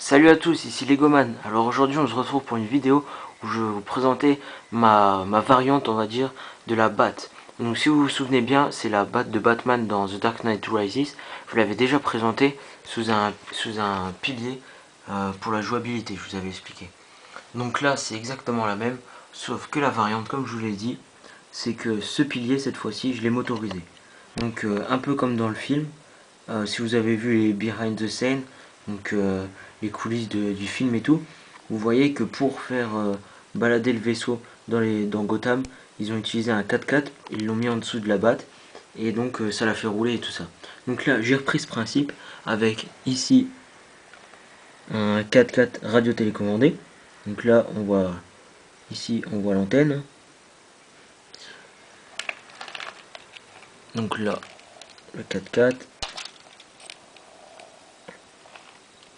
Salut à tous, ici Legoman. Alors aujourd'hui on se retrouve pour une vidéo où je vais vous présenter ma variante, on va dire, de la batte. Donc si vous vous souvenez bien, c'est la batte de Batman dans The Dark Knight Rises. Je l'avais déjà présenté sous un pilier pour la jouabilité, je vous avais expliqué. Donc là c'est exactement la même, sauf que la variante, comme je vous l'ai dit, c'est que ce pilier cette fois-ci je l'ai motorisé. Donc un peu comme dans le film, si vous avez vu les behind the scene, donc les coulisses du film et tout, vous voyez que pour faire balader le vaisseau dans Gotham, ils ont utilisé un 4x4, ils l'ont mis en dessous de la batte, et donc ça l'a fait rouler et tout ça. Donc là, j'ai repris ce principe avec ici un 4x4 radio télécommandé. Donc là, on voit ici, on voit l'antenne. Donc là, le 4x4.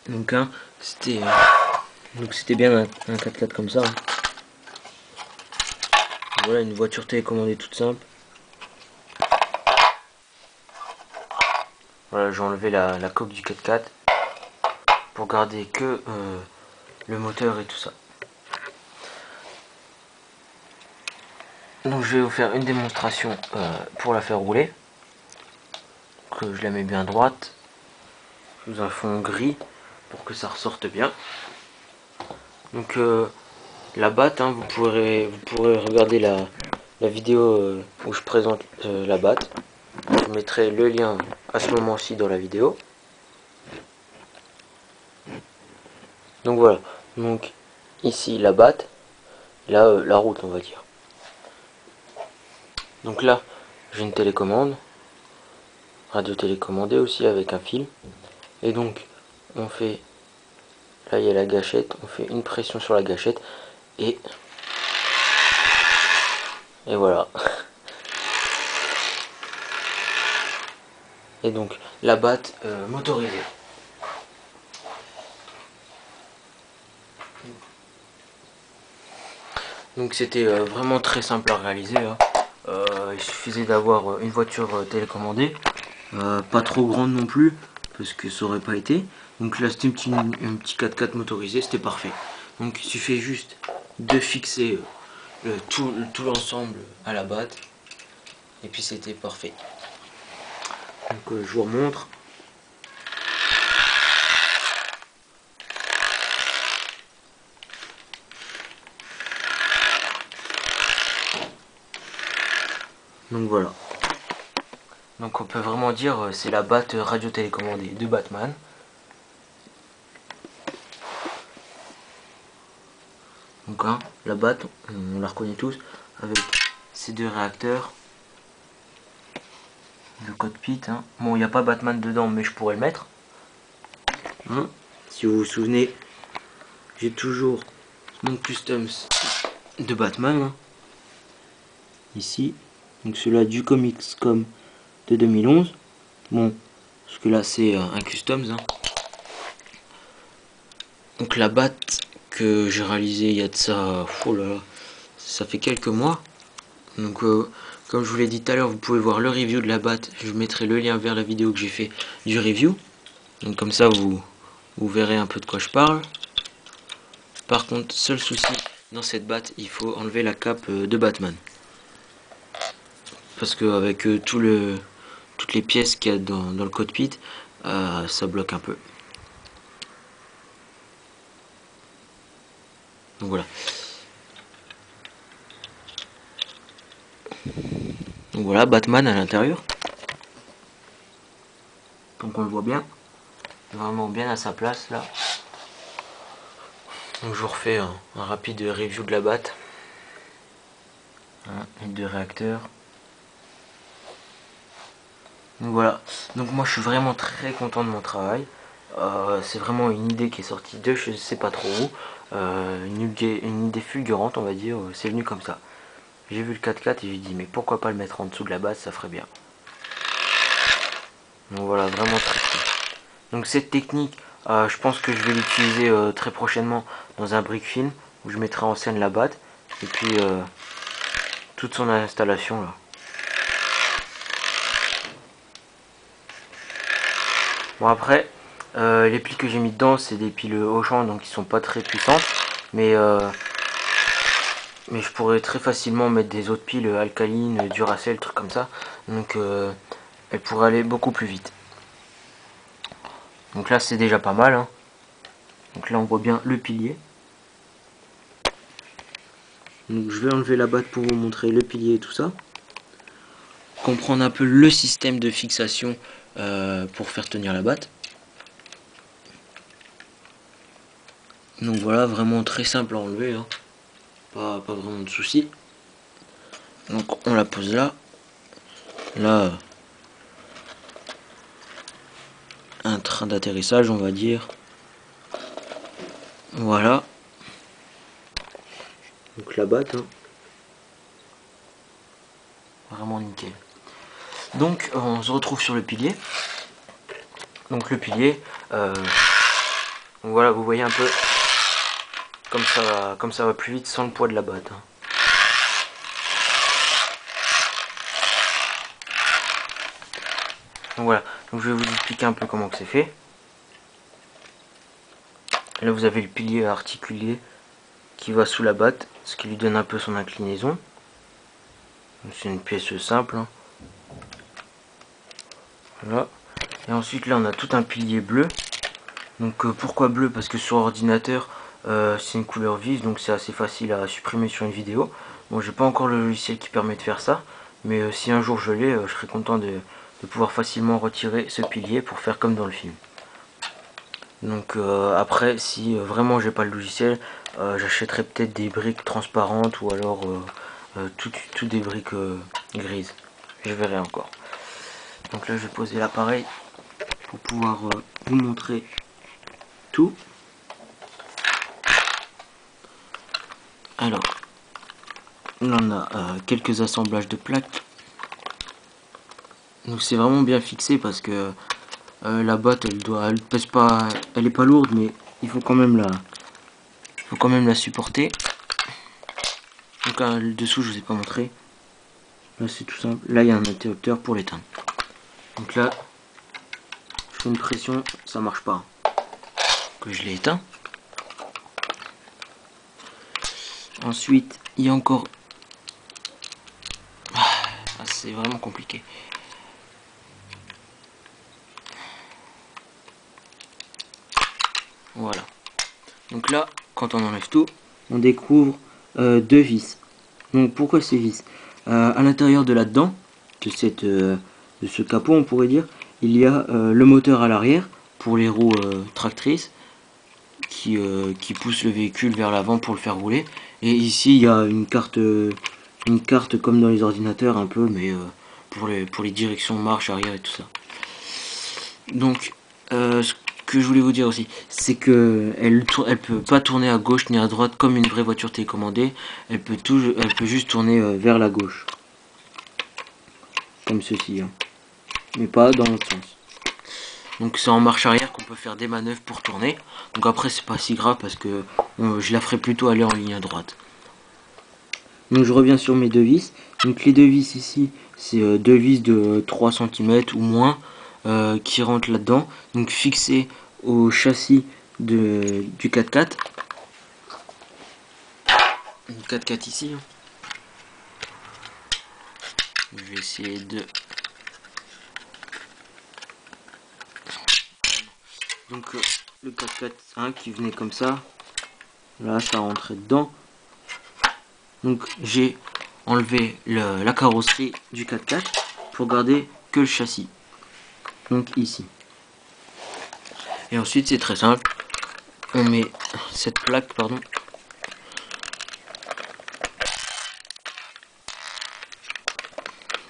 Donc c'était bien un 4x4 comme ça. Hein. Voilà une voiture télécommandée toute simple. Voilà, j'ai enlevé la coque du 4x4 pour garder que le moteur et tout ça. Donc je vais vous faire une démonstration pour la faire rouler. Donc, je la mets bien droite, sous un fond gris pour que ça ressorte bien. Donc la batte, hein, vous pourrez regarder la vidéo où je présente la batte. Je mettrai le lien à ce moment-ci dans la vidéo. Donc voilà, donc ici la batte, là la route on va dire. Donc là j'ai une télécommande, radio télécommandée aussi avec un fil. Et donc on fait, là il y a la gâchette, on fait une pression sur la gâchette et voilà. Et donc la batte motorisée. Donc c'était vraiment très simple à réaliser. Hein. Il suffisait d'avoir une voiture télécommandée, pas trop grande non plus, parce que ça aurait pas été. Donc là c'était un petit 4x4 motorisé, c'était parfait. Donc il suffit juste de fixer tout l'ensemble à la batte, et puis c'était parfait. Donc je vous remontre. Donc voilà. Donc on peut vraiment dire c'est la batte radio télécommandée de Batman. Donc hein, la batte, on la reconnaît tous, avec ces deux réacteurs. Le cockpit. Hein. Bon, il n'y a pas Batman dedans, mais je pourrais le mettre. Hein. Si vous vous souvenez, j'ai toujours mon customs de Batman. Hein. Ici. Donc celui-là du Comics.com de 2011. Bon, parce que là c'est un customs. Hein. Donc la batte que j'ai réalisée il y a de ça, oh là là, ça fait quelques mois. Donc comme je vous l'ai dit tout à l'heure, vous pouvez voir le review de la batte. Je mettrai le lien vers la vidéo que j'ai fait du review. Donc comme ça vous verrez un peu de quoi je parle. Par contre, seul souci dans cette batte, il faut enlever la cape de Batman. Parce qu'avec toutes les pièces qu'il y a dans le cockpit, ça bloque un peu. Donc voilà. Donc voilà, Batman à l'intérieur. Donc on le voit bien. Vraiment bien à sa place là. Donc je vous refais un rapide review de la batte. Et de réacteurs. Donc voilà. Donc moi je suis vraiment très content de mon travail. C'est vraiment une idée qui est sortie de je sais pas trop où. Une idée fulgurante on va dire. C'est venu comme ça. J'ai vu le 4x4 et j'ai dit mais pourquoi pas le mettre en dessous de la base, ça ferait bien. Donc voilà, vraiment très cool. Donc cette technique, je pense que je vais l'utiliser très prochainement dans un brick film où je mettrai en scène la batte et puis toute son installation là. Bon après, Les piles que j'ai mis dedans, c'est des piles Auchan, donc ils sont pas très puissantes, mais je pourrais très facilement mettre des autres piles alcalines, Duracell, trucs comme ça, donc elles pourraient aller beaucoup plus vite. Donc là c'est déjà pas mal, hein. Donc là on voit bien le pilier. Donc je vais enlever la batte pour vous montrer le pilier et tout ça. Comprendre un peu le système de fixation pour faire tenir la batte. Donc voilà, vraiment très simple à enlever, hein. Pas vraiment de soucis. Donc on la pose là. Là, un train d'atterrissage on va dire. Voilà. Donc la batte, hein. Vraiment nickel. Donc on se retrouve sur le pilier. Donc le pilier, donc voilà, vous voyez un peu comme ça va plus vite sans le poids de la batte, hein. Donc voilà, donc je vais vous expliquer un peu comment que c'est fait. Là vous avez le pilier articulé qui va sous la batte, ce qui lui donne un peu son inclinaison. C'est une pièce simple, hein. Voilà. Et ensuite là on a tout un pilier bleu. Donc pourquoi bleu? Parce que sur ordinateur c'est une couleur vive, donc c'est assez facile à supprimer sur une vidéo. Bon, j'ai pas encore le logiciel qui permet de faire ça, mais si un jour je l'ai, je serai content de pouvoir facilement retirer ce pilier pour faire comme dans le film. Donc après, si vraiment j'ai pas le logiciel, j'achèterai peut-être des briques transparentes ou alors tout des briques grises. Je verrai encore. Donc là je vais poser l'appareil pour pouvoir vous montrer tout. Alors, là on a quelques assemblages de plaques. Donc c'est vraiment bien fixé parce que la batte elle pèse pas, elle est pas lourde, mais il faut quand même la supporter. Donc le dessous je vous ai pas montré. Là c'est tout simple. Là il y a un interrupteur pour l'éteindre. Donc là je fais une pression, ça marche pas. Que je l'ai éteint. Ensuite il y a encore, c'est vraiment compliqué. Voilà. Donc là, quand on enlève tout, on découvre deux vis. Donc pourquoi ces vis? À l'intérieur de là-dedans, de ce capot, on pourrait dire, il y a le moteur à l'arrière pour les roues tractrices qui poussent le véhicule vers l'avant pour le faire rouler. Et ici, il y a une carte comme dans les ordinateurs un peu, mais pour les directions marche arrière et tout ça. Donc ce que je voulais vous dire aussi, c'est que elle peut pas tourner à gauche ni à droite comme une vraie voiture télécommandée. Elle peut juste tourner vers la gauche, comme ceci, hein. Mais pas dans l'autre sens. Donc c'est en marche arrière qu'on peut faire des manœuvres pour tourner. Donc après c'est pas si grave parce que je la ferai plutôt aller en ligne à droite. Donc je reviens sur mes deux vis. Donc les deux vis ici, c'est deux vis de 3 cm ou moins qui rentrent là-dedans. Donc fixées au châssis du 4x4. Le 4x4 ici, hein. Je vais essayer de... Donc le 4x4 hein, qui venait comme ça. Là ça rentrait dedans. Donc j'ai enlevé la carrosserie du 4x4 pour garder que le châssis. Donc ici. Et ensuite c'est très simple. On met cette plaque, pardon.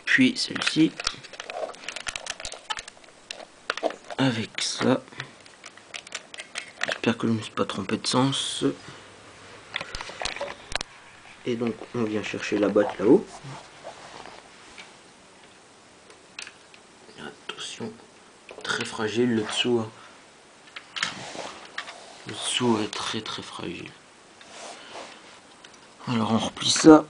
Puis celle-ci. Avec ça. J'espère que je ne me suis pas trompé de sens. Et donc on vient chercher la batte là-haut. Attention, très fragile le dessous, hein. Le dessous est très très fragile. Alors on replie ça.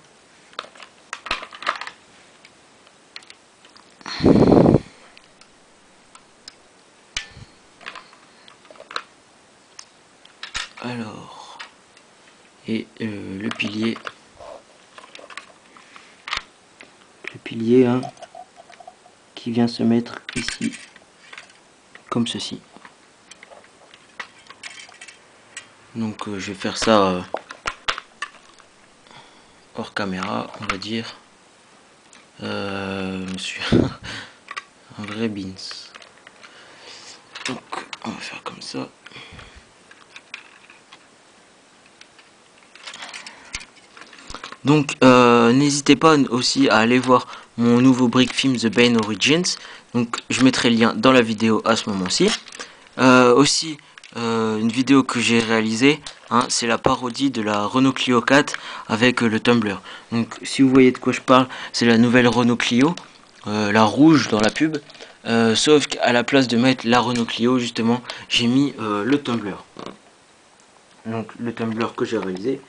pilier hein, qui vient se mettre ici, comme ceci. Donc je vais faire ça hors caméra, on va dire. Monsieur un vrai beans. Donc on va faire comme ça. Donc n'hésitez pas aussi à aller voir mon nouveau brick film The Bane Origins. Donc je mettrai le lien dans la vidéo à ce moment-ci. Aussi une vidéo que j'ai réalisée, hein, c'est la parodie de la Renault Clio 4 avec le Tumblr. Donc si vous voyez de quoi je parle, c'est la nouvelle Renault Clio, la rouge dans la pub. Sauf qu'à la place de mettre la Renault Clio, justement, j'ai mis le Tumblr. Donc le Tumblr que j'ai réalisé.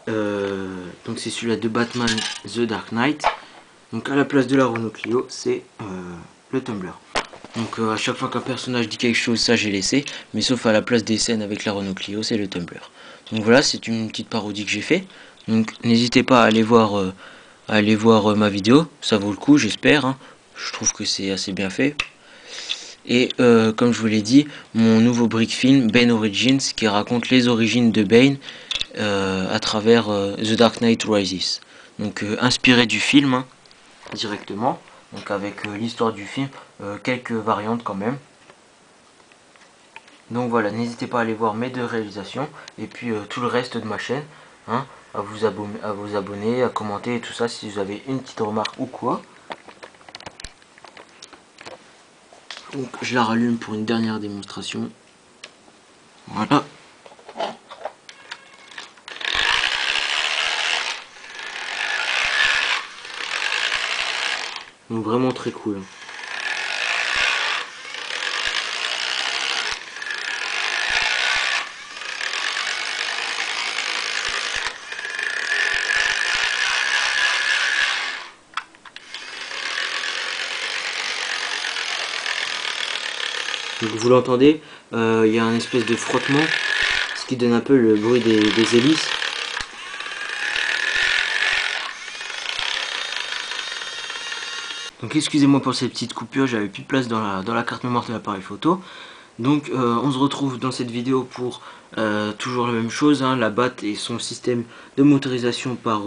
Donc c'est celui-là de Batman The Dark Knight. Donc à la place de la Renault Clio, c'est le Tumblr. Donc à chaque fois qu'un personnage dit quelque chose, ça j'ai laissé. Mais sauf à la place des scènes avec la Renault Clio, c'est le Tumblr. Donc voilà, c'est une petite parodie que j'ai fait. Donc n'hésitez pas à aller voir, ma vidéo. Ça vaut le coup, j'espère. Hein. Je trouve que c'est assez bien fait. Et comme je vous l'ai dit, mon nouveau brick film, Bane Origins, qui raconte les origines de Bane à travers The Dark Knight Rises. Donc inspiré du film hein, directement. Donc avec l'histoire du film, quelques variantes quand même. Donc voilà, n'hésitez pas à aller voir mes 2 réalisations et puis tout le reste de ma chaîne, hein, à vous abonner, à commenter et tout ça si vous avez une petite remarque ou quoi. Donc je la rallume pour une dernière démonstration. Voilà. Donc vraiment très cool. Donc vous l'entendez, il y a un espèce de frottement, ce qui donne un peu le bruit des hélices. Donc excusez-moi pour cette petite coupure, j'avais plus de place dans la carte mémoire de l'appareil photo. Donc on se retrouve dans cette vidéo pour toujours la même chose, hein, la BAT et son système de motorisation par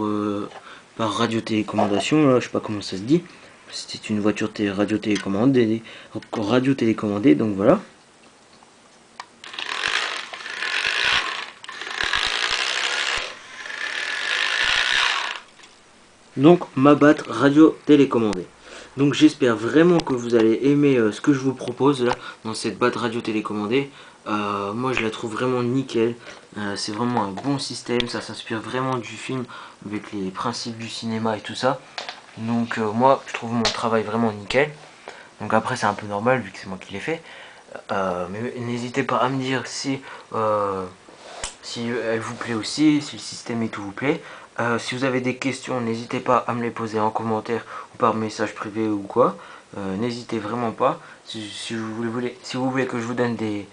radio-télécommandation, là, je sais pas comment ça se dit. C'est une voiture radio-télécommandée, donc voilà. Donc ma BAT radio-télécommandée. Donc j'espère vraiment que vous allez aimer ce que je vous propose là dans cette BAT radio télécommandée. Moi je la trouve vraiment nickel. C'est vraiment un bon système, ça s'inspire vraiment du film avec les principes du cinéma et tout ça. Donc moi je trouve mon travail vraiment nickel. Donc après c'est un peu normal vu que c'est moi qui l'ai fait. Mais n'hésitez pas à me dire si elle vous plaît aussi, si le système et tout vous plaît. Si vous avez des questions, n'hésitez pas à me les poser en commentaire ou par message privé ou quoi. N'hésitez vraiment pas. Si vous voulez que je vous donne des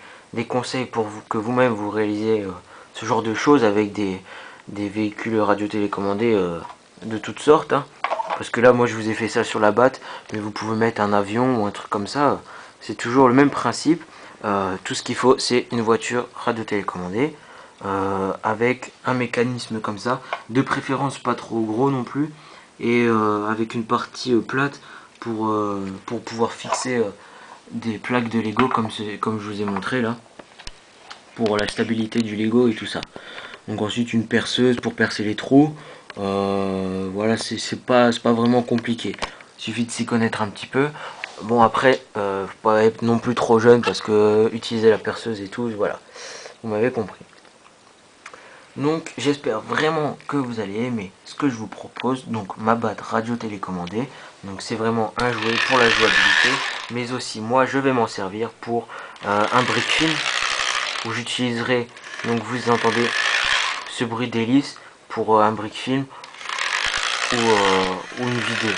conseils pour que vous-même vous réalisez ce genre de choses avec des véhicules radio-télécommandés de toutes sortes. Hein. Parce que là, moi, je vous ai fait ça sur la BAT, mais vous pouvez mettre un avion ou un truc comme ça. C'est toujours le même principe. Tout ce qu'il faut, c'est une voiture radio-télécommandée. Avec un mécanisme comme ça, de préférence pas trop gros non plus, et avec une partie plate pour pouvoir fixer des plaques de Lego comme je vous ai montré là, pour la stabilité du Lego et tout ça. Donc ensuite une perceuse pour percer les trous. Voilà, c'est pas vraiment compliqué, il suffit de s'y connaître un petit peu. Bon après, faut pas être non plus trop jeune parce que utiliser la perceuse et tout, voilà, vous m'avez compris. Donc j'espère vraiment que vous allez aimer ce que je vous propose. Donc ma BAT radio télécommandée. Donc c'est vraiment un jouet pour la jouabilité. Mais aussi moi je vais m'en servir pour un brick film. Où j'utiliserai, donc vous entendez ce bruit d'hélice pour un brick film ou une vidéo.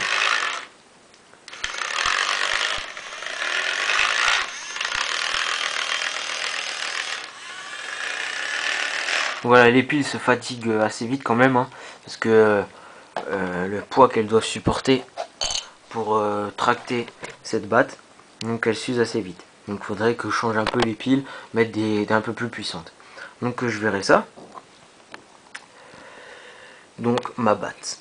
Voilà, les piles se fatiguent assez vite quand même, hein, parce que le poids qu'elles doivent supporter pour tracter cette batte, donc elle s'use assez vite. Donc il faudrait que je change un peu les piles, mettre des un peu plus puissantes. Donc je verrai ça. Donc ma batte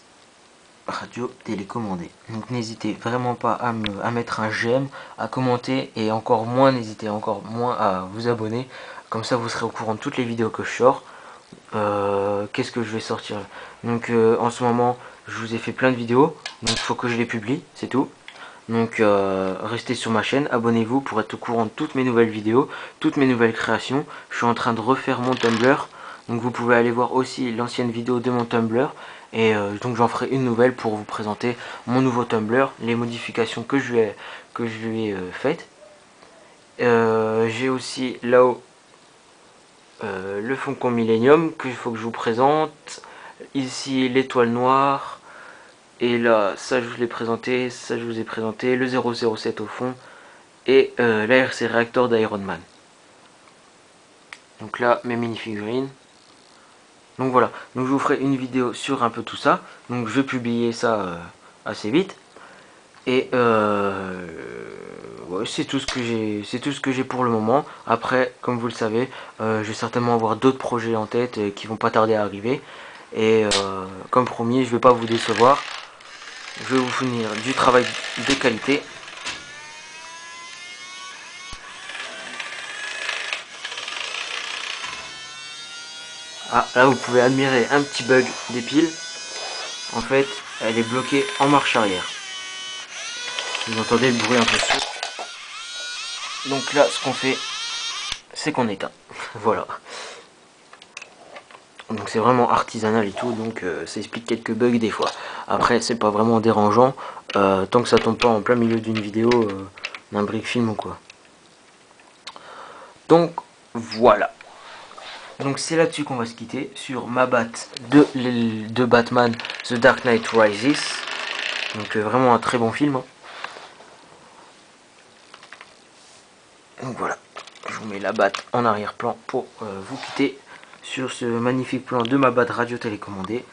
radio télécommandée. Donc n'hésitez vraiment pas à mettre un j'aime, à commenter et encore moins n'hésitez encore moins à vous abonner. Comme ça vous serez au courant de toutes les vidéos que je sors. Qu'est-ce que je vais sortir? Donc en ce moment je vous ai fait plein de vidéos, donc il faut que je les publie, c'est tout. Donc restez sur ma chaîne, abonnez-vous pour être au courant de toutes mes nouvelles vidéos, toutes mes nouvelles créations. Je suis en train de refaire mon Tumblr, donc vous pouvez aller voir aussi l'ancienne vidéo de mon Tumblr. Et donc j'en ferai une nouvelle pour vous présenter mon nouveau Tumblr, les modifications que je lui ai faites. J'ai aussi là-haut le Foncon Millennium qu'il faut que je vous présente. Ici l'étoile noire. Et là, ça je vous l'ai présenté, ça je vous ai présenté, le 007 au fond. Et l'ARC réacteur d'Iron Man. Donc là, mes mini-figurines. Donc voilà, donc je vous ferai une vidéo sur un peu tout ça. Donc je vais publier ça assez vite. Et ouais, c'est tout ce que j'ai pour le moment. Après, comme vous le savez, je vais certainement avoir d'autres projets en tête qui vont pas tarder à arriver. Et comme promis, je vais pas vous décevoir. Je vais vous fournir du travail de qualité. Ah, là vous pouvez admirer un petit bug des piles. En fait, elle est bloquée en marche arrière. Vous entendez le bruit un peu sourd. Donc là, ce qu'on fait, c'est qu'on éteint. Voilà. Donc c'est vraiment artisanal et tout, donc ça explique quelques bugs des fois. Après, c'est pas vraiment dérangeant, tant que ça tombe pas en plein milieu d'une vidéo, d'un brick film ou quoi. Donc voilà. Donc c'est là-dessus qu'on va se quitter, sur ma batte de Batman The Dark Knight Rises. Donc vraiment un très bon film. Donc voilà, je vous mets la batte en arrière-plan pour vous quitter sur ce magnifique plan de ma batte radio télécommandée.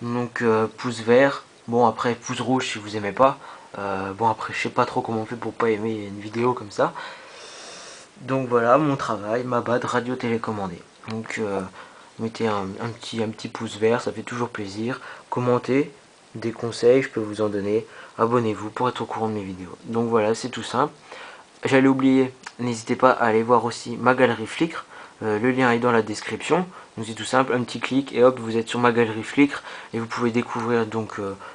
Donc pouce vert, bon après pouce rouge si vous aimez pas. Bon après je sais pas trop comment on fait pour pas aimer une vidéo comme ça. Donc voilà mon travail, ma batte radio télécommandée. Donc mettez un petit pouce vert, ça fait toujours plaisir. Commentez, des conseils, je peux vous en donner. Abonnez-vous pour être au courant de mes vidéos. Donc voilà, c'est tout simple. J'allais oublier, n'hésitez pas à aller voir aussi ma galerie Flickr. Le lien est dans la description. Donc c'est tout simple, un petit clic et hop, vous êtes sur ma galerie Flickr et vous pouvez découvrir donc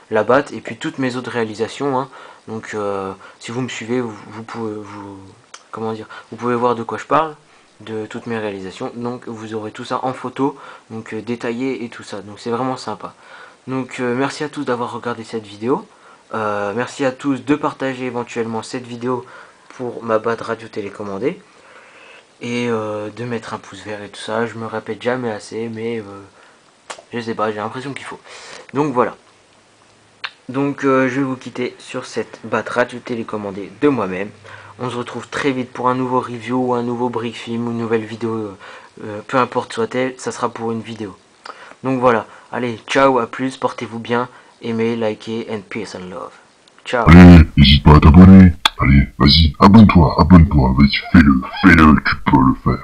la batte et puis toutes mes autres réalisations. Hein. Donc si vous me suivez, vous pouvez voir de quoi je parle, de toutes mes réalisations. Donc vous aurez tout ça en photo, donc détaillé et tout ça. Donc c'est vraiment sympa. Donc merci à tous d'avoir regardé cette vidéo. Merci à tous de partager éventuellement cette vidéo pour ma batte radio télécommandée et de mettre un pouce vert et tout ça. Je me répète jamais assez, mais je sais pas, j'ai l'impression qu'il faut. Donc voilà. Donc je vais vous quitter sur cette batte radio télécommandée de moi-même. On se retrouve très vite pour un nouveau review ou un nouveau brick film ou une nouvelle vidéo, peu importe soit-elle, ça sera pour une vidéo. Donc voilà, allez, ciao, à plus, portez-vous bien, aimez, likez and peace and love. Ciao. Allez, n'hésite pas à t'abonner. Allez, vas-y, abonne-toi, vas-y, fais-le, tu peux le faire.